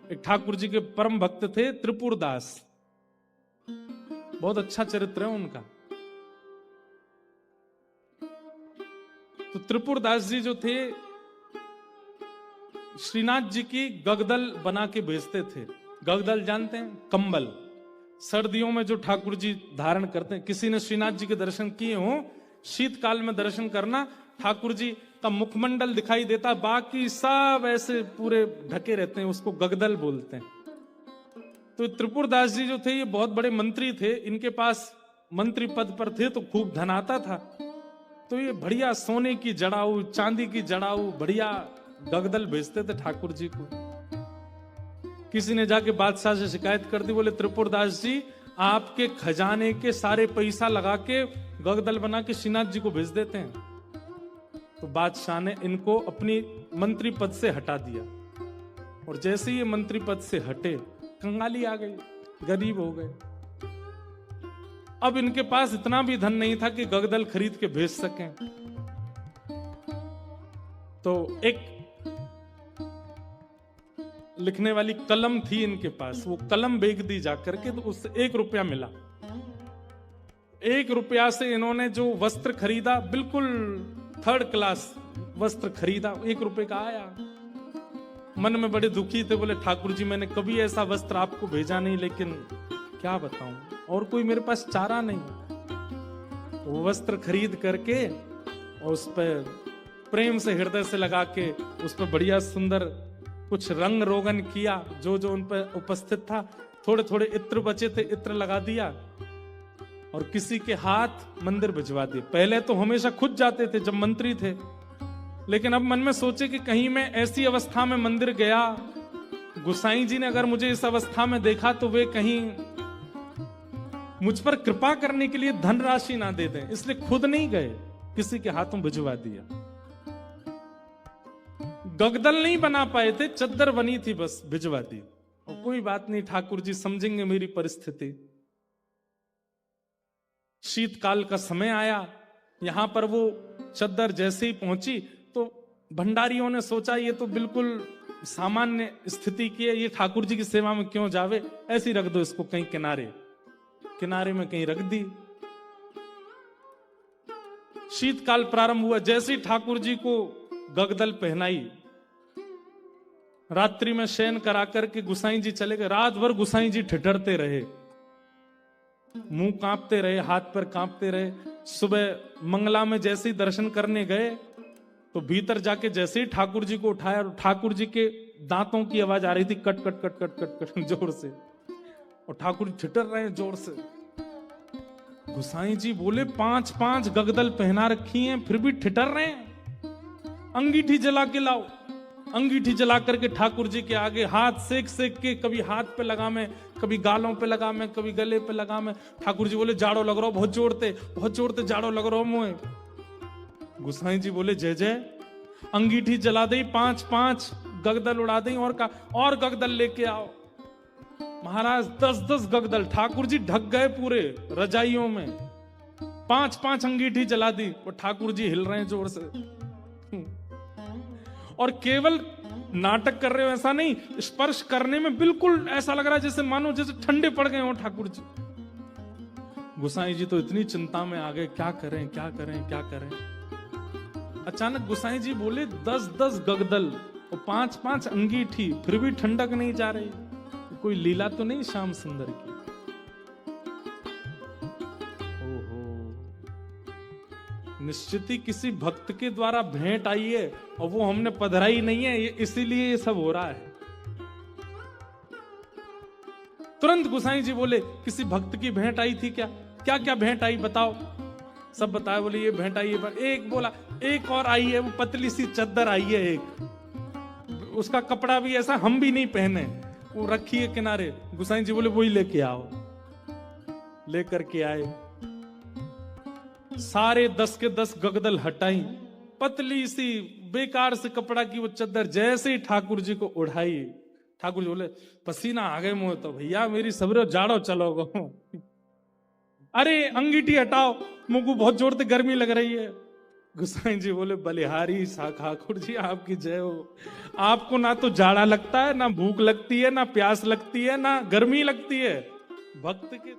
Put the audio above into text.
एक ठाकुर जी के परम भक्त थे त्रिपुरदास, बहुत अच्छा चरित्र है उनका। तो त्रिपुरदास जी जो थे, श्रीनाथ जी की गगदल बना के भेजते थे। गगदल जानते हैं? कंबल, सर्दियों में जो ठाकुर जी धारण करते हैं। किसी ने श्रीनाथ जी के दर्शन किए हो, शीतकाल में दर्शन करना, ठाकुर जी का मुखमंडल दिखाई देता, बाकी सब ऐसे पूरे ढके रहते हैं, उसको गगदल बोलते हैं। तो त्रिपुरदास जी जो थे ये बहुत बड़े मंत्री थे, इनके पास मंत्री पद पर थे तो खूब धन आता था। तो ये बढ़िया सोने की जड़ाऊ, चांदी की जड़ाऊ, बढ़िया गगदल भेजते थे ठाकुर जी को। किसी ने जाके बादशाह से शिकायत कर दी, बोले त्रिपुरदास जी आपके खजाने के सारे पैसा लगा के गगदल बना के श्रीनाथ जी को भेज देते हैं। तो बादशाह ने इनको अपनी मंत्री पद से हटा दिया, और जैसे ये मंत्री पद से हटे, कंगाली आ गई, गरीब हो गए। अब इनके पास इतना भी धन नहीं था कि गगदल खरीद के भेज सकें। तो एक लिखने वाली कलम थी इनके पास, वो कलम बेच दी जाकर के, तो उससे 1 रुपया मिला। 1 रुपया से इन्होंने जो वस्त्र खरीदा, बिल्कुल 3rd क्लास वस्त्र खरीदा, 1 रुपए का आया। मन में बड़े दुखी थे, बोले ठाकुर जी मैंने कभी ऐसा वस्त्र आपको भेजा नहीं, लेकिन क्या बताऊं, और कोई मेरे पास चारा नहीं। तो वो वस्त्र खरीद करके और उस पर प्रेम से हृदय से लगा के उस पर बढ़िया सुंदर कुछ रंग रोगन किया, जो जो उन पर उपस्थित था। थोड़े थोड़े इत्र बचे थे, इत्र लगा दिया और किसी के हाथ मंदिर भिजवा दिए। पहले तो हमेशा खुद जाते थे जब मंत्री थे, लेकिन अब मन में सोचे कि कहीं मैं ऐसी अवस्था में मंदिर गया, गुसाई जी ने अगर मुझे इस अवस्था में देखा तो वे कहीं मुझ पर कृपा करने के लिए धनराशि ना दे दें, इसलिए खुद नहीं गए, किसी के हाथों भिजवा दिया। गगदल नहीं बना पाए थे, चद्दर बनी थी, बस भिजवा दी। और कोई बात नहीं, ठाकुर जी समझेंगे मेरी परिस्थिति। शीतकाल का समय आया, यहां पर वो चद्दर जैसे ही पहुंची तो भंडारियों ने सोचा ये तो बिल्कुल सामान्य स्थिति की है, ये ठाकुर जी की सेवा में क्यों जावे, ऐसी रख दो इसको कहीं किनारे किनारे में कहीं रख दी। शीतकाल प्रारंभ हुआ, जैसे ही ठाकुर जी को गगदल पहनाई, रात्रि में शयन करा करके गुसाई जी चले गए। रात भर गुसाई जी ठिठरते रहे, मुंह कांपते रहे, हाथ पर कांपते रहे। सुबह मंगला में जैसे ही दर्शन करने गए तो भीतर जाके जैसे ही ठाकुर जी को उठाया, ठाकुर जी के दांतों की आवाज आ रही थी, cut cut cut cut cut cut जोर से, और ठाकुर ठिठर रहे हैं जोर से। गुसाई जी बोले 5-5 गगदल पहना रखी हैं, फिर भी ठिठर रहे हैं, अंगीठी जला के लाओ। अंगीठी जला करके ठाकुर जी के आगे हाथ सेक सेक के, कभी हाथ पे लगा में, कभी गालों पे लगा में, कभी गले पे लगा में। ठाकुर जी बोले जाड़ो लग रहा हो, बहुत जोड़ते जाड़ो लग रहा हो मुझे। गुसाई जी बोले जय जय। अंगीठी जला दी, 5-5 गगदल उड़ा दी, और गगदल लेके आओ। महाराज 10-10 गगदल, ठाकुर जी ढक गए पूरे रजाइयों में। 5-5 अंगीठी जला दी और ठाकुर जी हिल रहे हैं जोर से। और केवल नाटक कर रहे हो ऐसा नहीं, स्पर्श करने में बिल्कुल ऐसा लग रहा है जैसे मानो जैसे ठंडे पड़ गए हो ठाकुर जी। गुसाई जी तो इतनी चिंता में आ गए, क्या करें क्या करें क्या करें। अचानक गुसाई जी बोले 10-10 गगदल और 5-5 अंगीठी, फिर भी ठंडक नहीं जा रही, कोई लीला तो नहीं श्याम सुंदर की। निश्चित ही किसी भक्त के द्वारा भेंट आई है और वो हमने पधराई नहीं है, इसीलिए ये सब हो रहा है। तुरंत गुसाई जी बोले किसी भक्त की भेंट आई थी क्या? क्या क्या भेंट आई बताओ। सब बताया, बोले ये भेंट आई है। एक बोला एक और आई है, वो पतली सी चद्दर आई है एक, उसका कपड़ा भी ऐसा हम भी नहीं पहने, वो रखी है किनारे। गुसाई जी बोले वही लेके आओ। लेकर के आए, सारे 10 के 10 गगदल हटाई, पतली सी बेकार से कपड़ा की वो चद्दर जैसे ही ठाकुर जी को उठाई, ठाकुर जी बोले पसीना आ गए मुंह, तो भैया मेरी सबरे जाड़ो चलो गो। अरे अंगीठी हटाओ, मुंह को बहुत जोर से गर्मी लग रही है। गुसाई जी बोले बलिहारी ठाकुर जी आपकी जय हो। आपको ना तो जाड़ा लगता है, ना भूख लगती है, ना प्यास लगती है, ना गर्मी लगती है। भक्त के